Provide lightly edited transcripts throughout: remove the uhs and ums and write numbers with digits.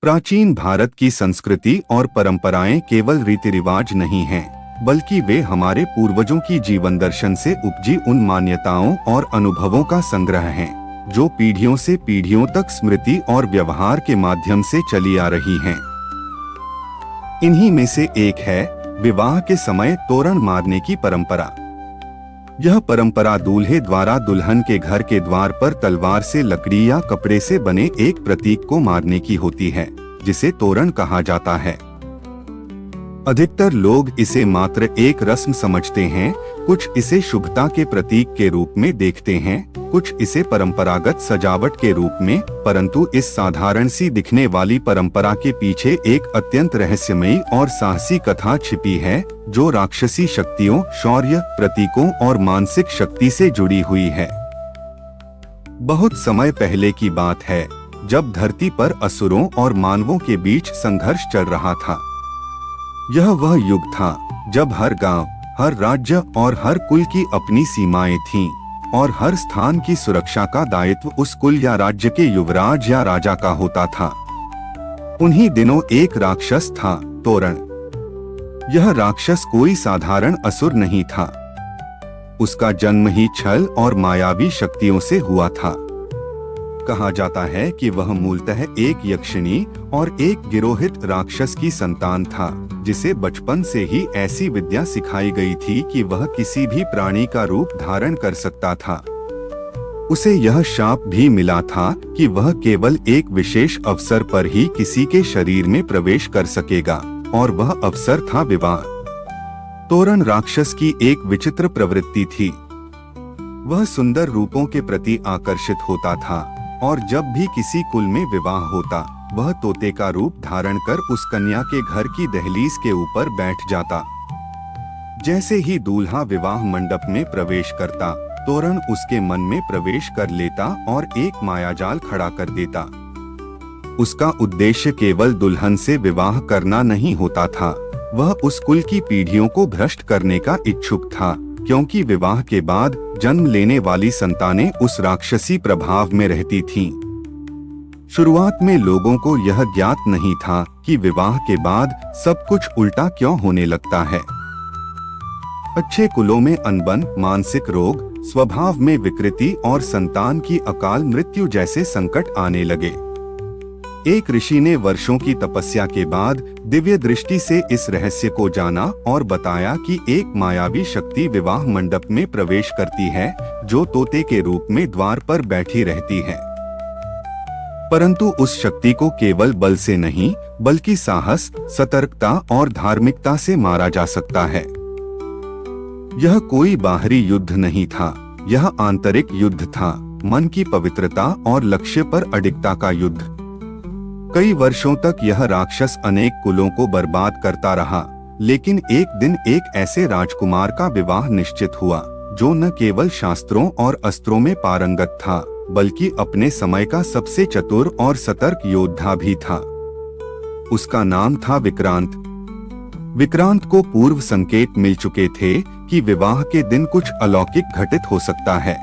प्राचीन भारत की संस्कृति और परंपराएं केवल रीति रिवाज नहीं हैं, बल्कि वे हमारे पूर्वजों की जीवन दर्शन से उपजी उन मान्यताओं और अनुभवों का संग्रह हैं, जो पीढ़ियों से पीढ़ियों तक स्मृति और व्यवहार के माध्यम से चली आ रही हैं। इन्हीं में से एक है विवाह के समय तोरण मारने की परंपरा। यह परंपरा दूल्हे द्वारा दुल्हन के घर के द्वार पर तलवार से लकड़ी या कपड़े से बने एक प्रतीक को मारने की होती है, जिसे तोरण कहा जाता है। अधिकतर लोग इसे मात्र एक रस्म समझते हैं, कुछ इसे शुभता के प्रतीक के रूप में देखते हैं, कुछ इसे परंपरागत सजावट के रूप में। परंतु इस साधारण सी दिखने वाली परंपरा के पीछे एक अत्यंत रहस्यमयी और साहसी कथा छिपी है, जो राक्षसी शक्तियों, शौर्य, प्रतीकों और मानसिक शक्ति से जुड़ी हुई है। बहुत समय पहले की बात है, जब धरती पर असुरों और मानवों के बीच संघर्ष चल रहा था। यह वह युग था जब हर गांव, हर राज्य और हर कुल की अपनी सीमाएं थीं, और हर स्थान की सुरक्षा का दायित्व उस कुल या राज्य के युवराज या राजा का होता था। उन्हीं दिनों एक राक्षस था, तोरण। यह राक्षस कोई साधारण असुर नहीं था। उसका जन्म ही छल और मायावी शक्तियों से हुआ था। कहा जाता है कि वह मूलतः एक यक्षिणी और एक गिरोहित राक्षस की संतान था, जिसे बचपन से ही ऐसी विद्या सिखाई गई थी कि वह किसी भी प्राणी का रूप धारण कर सकता था। उसे यह शाप भी मिला था कि वह केवल एक विशेष अवसर पर ही किसी के शरीर में प्रवेश कर सकेगा, और वह अवसर था विवाह। तोरण राक्षस की एक विचित्र प्रवृत्ति थी। वह सुंदर रूपों के प्रति आकर्षित होता था, और जब भी किसी कुल में विवाह होता, वह तोते का रूप धारण कर उस कन्या के घर की दहलीज के ऊपर बैठ जाता। जैसे ही दूल्हा विवाह मंडप में प्रवेश करता, तोरण उसके मन में प्रवेश कर लेता और एक मायाजाल खड़ा कर देता। उसका उद्देश्य केवल दुल्हन से विवाह करना नहीं होता था, वह उस कुल की पीढ़ियों को भ्रष्ट करने का इच्छुक था, क्योंकि विवाह के बाद जन्म लेने वाली संतानें उस राक्षसी प्रभाव में रहती थीं। शुरुआत में लोगों को यह ज्ञात नहीं था कि विवाह के बाद सब कुछ उल्टा क्यों होने लगता है। अच्छे कुलों में अनबन, मानसिक रोग, स्वभाव में विकृति और संतान की अकाल मृत्यु जैसे संकट आने लगे। एक ऋषि ने वर्षों की तपस्या के बाद दिव्य दृष्टि से इस रहस्य को जाना और बताया कि एक मायावी शक्ति विवाह मंडप में प्रवेश करती है, जो तोते के रूप में द्वार पर बैठी रहती है। परंतु उस शक्ति को केवल बल से नहीं, बल्कि साहस, सतर्कता और धार्मिकता से मारा जा सकता है। यह कोई बाहरी युद्ध नहीं था, यह आंतरिक युद्ध था, मन की पवित्रता और लक्ष्य पर अडिगता का युद्ध। कई वर्षों तक यह राक्षस अनेक कुलों को बर्बाद करता रहा, लेकिन एक दिन एक ऐसे राजकुमार का विवाह निश्चित हुआ, जो न केवल शास्त्रों और अस्त्रों में पारंगत था, बल्कि अपने समय का सबसे चतुर और सतर्क योद्धा भी था। उसका नाम था विक्रांत। विक्रांत को पूर्व संकेत मिल चुके थे कि विवाह के दिन कुछ अलौकिक घटित हो सकता है।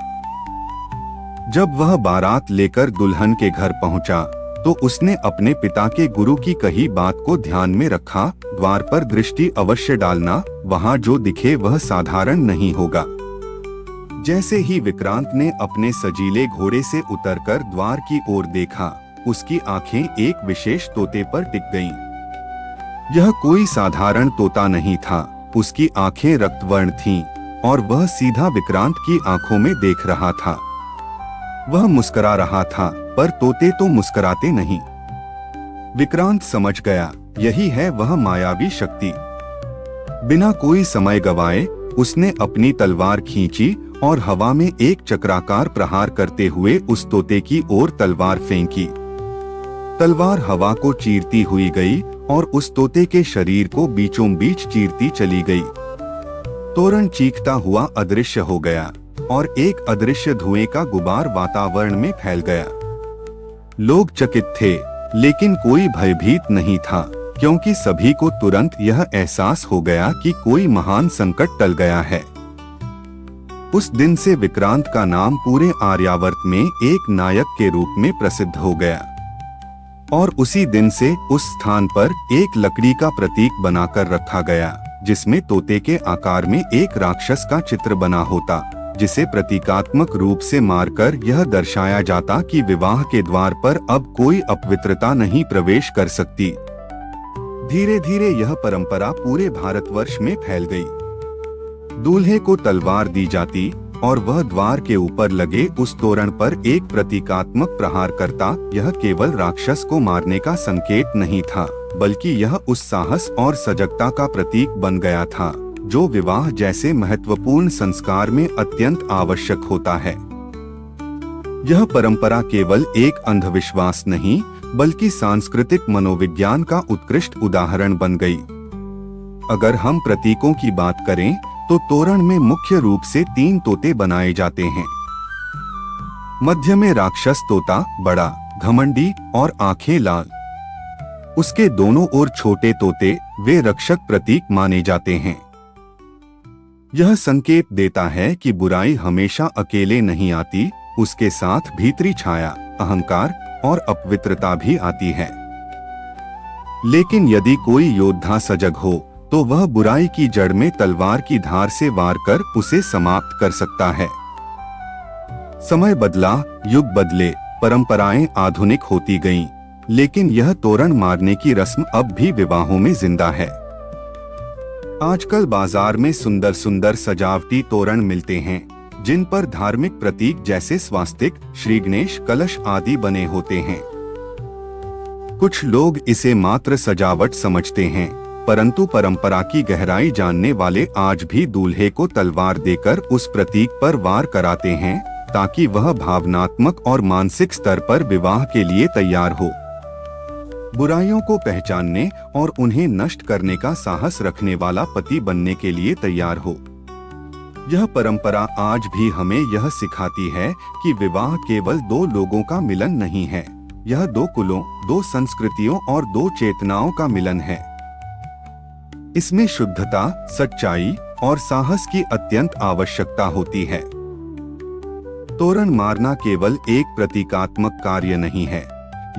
जब वह बारात लेकर दुल्हन के घर पहुंचा, तो उसने अपने पिता के गुरु की कही बात को ध्यान में रखा, द्वार पर दृष्टि अवश्य डालना, वहां जो दिखे वह साधारण नहीं होगा। जैसे ही विक्रांत ने अपने सजीले घोड़े से उतरकर द्वार की ओर देखा, उसकी आंखें एक विशेष तोते पर टिक गईं। यह कोई साधारण तोता नहीं था, उसकी आंखें रक्तवर्ण थीं, और वह सीधा विक्रांत की आंखों में देख रहा था। वह मुस्कुरा रहा था, पर तोते तो मुस्कुराते नहीं। विक्रांत समझ गया, यही है वह मायावी शक्ति। बिना कोई समय गवाए उसने अपनी तलवार खींची और हवा में एक चक्राकार प्रहार करते हुए उस तोते की ओर तलवार फेंकी। तलवार हवा को चीरती हुई गई और उस तोते के शरीर को बीचों बीच चीरती चली गई। तोरण चीखता हुआ अदृश्य हो गया, और एक अदृश्य धुएं का गुबार वातावरण में फैल गया। लोग चकित थे, लेकिन कोई भयभीत नहीं था, क्योंकि सभी को तुरंत यह एहसास हो गया कि कोई महान संकट टल गया है। उस दिन से विक्रांत का नाम पूरे आर्यावर्त में एक नायक के रूप में प्रसिद्ध हो गया। और उसी दिन से उस स्थान पर एक लकड़ी का प्रतीक बनाकर रखा गया, जिसमें तोते के आकार में एक राक्षस का चित्र बना होता, जिसे प्रतीकात्मक रूप से मारकर यह दर्शाया जाता कि विवाह के द्वार पर अब कोई अपवित्रता नहीं प्रवेश कर सकती। धीरे धीरे यह परंपरा पूरे भारतवर्ष में फैल गई। दूल्हे को तलवार दी जाती और वह द्वार के ऊपर लगे उस तोरण पर एक प्रतीकात्मक प्रहार करता। यह केवल राक्षस को मारने का संकेत नहीं था, बल्कि यह उस साहस और सजगता का प्रतीक बन गया था जो विवाह जैसे महत्वपूर्ण संस्कार में अत्यंत आवश्यक होता है। यह परंपरा केवल एक अंधविश्वास नहीं, बल्कि सांस्कृतिक मनोविज्ञान का उत्कृष्ट उदाहरण बन गई। अगर हम प्रतीकों की बात करें तो तोरण में मुख्य रूप से 3 तोते बनाए जाते हैं। मध्य में राक्षस तोता, बड़ा, घमंडी और आंखें लाल। उसके दोनों ओर छोटे तोते, वे रक्षक प्रतीक माने जाते हैं। यह संकेत देता है कि बुराई हमेशा अकेले नहीं आती, उसके साथ भीतरी छाया, अहंकार और अपवित्रता भी आती है। लेकिन यदि कोई योद्धा सजग हो तो वह बुराई की जड़ में तलवार की धार से वार कर उसे समाप्त कर सकता है। समय बदला, युग बदले, परंपराएं आधुनिक होती गईं, लेकिन यह तोरण मारने की रस्म अब भी विवाहों में जिंदा है। आजकल बाजार में सुंदर सुंदर सजावटी तोरण मिलते हैं, जिन पर धार्मिक प्रतीक जैसे स्वास्तिक, श्री गणेश, कलश आदि बने होते हैं। कुछ लोग इसे मात्र सजावट समझते हैं, परंतु परंपरा की गहराई जानने वाले आज भी दूल्हे को तलवार देकर उस प्रतीक पर वार कराते हैं, ताकि वह भावनात्मक और मानसिक स्तर पर विवाह के लिए तैयार हो, बुराइयों को पहचानने और उन्हें नष्ट करने का साहस रखने वाला पति बनने के लिए तैयार हो। यह परंपरा आज भी हमें यह सिखाती है कि विवाह केवल 2 लोगों का मिलन नहीं है, यह 2 कुलों, 2 संस्कृतियों और 2 चेतनाओं का मिलन है। इसमें शुद्धता, सच्चाई और साहस की अत्यंत आवश्यकता होती है। तोरण मारना केवल एक प्रतीकात्मक कार्य नहीं है,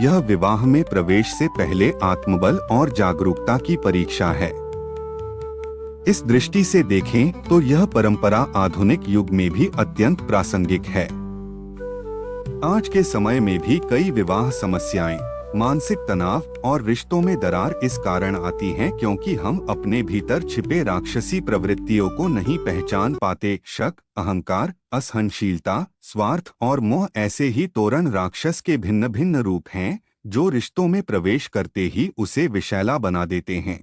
यह विवाह में प्रवेश से पहले आत्मबल और जागरूकता की परीक्षा है। इस दृष्टि से देखें तो यह परंपरा आधुनिक युग में भी अत्यंत प्रासंगिक है। आज के समय में भी कई विवाह समस्याएं, मानसिक तनाव और रिश्तों में दरार इस कारण आती हैं क्योंकि हम अपने भीतर छिपे राक्षसी प्रवृत्तियों को नहीं पहचान पाते। शक, अहंकार, असहनशीलता, स्वार्थ और मोह ऐसे ही तोरण राक्षस के भिन्न भिन्न रूप हैं जो रिश्तों में प्रवेश करते ही उसे विषैला बना देते हैं।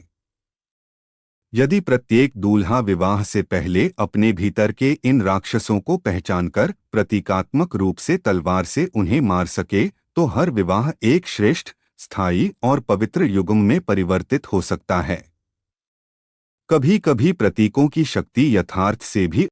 यदि प्रत्येक दूल्हा विवाह से पहले अपने भीतर के इन राक्षसों को पहचानकर प्रतीकात्मक रूप से तलवार से उन्हें मार सके तो हर विवाह एक श्रेष्ठ, स्थायी और पवित्र युग में परिवर्तित हो सकता है। कभी कभी प्रतीकों की शक्ति यथार्थ से भी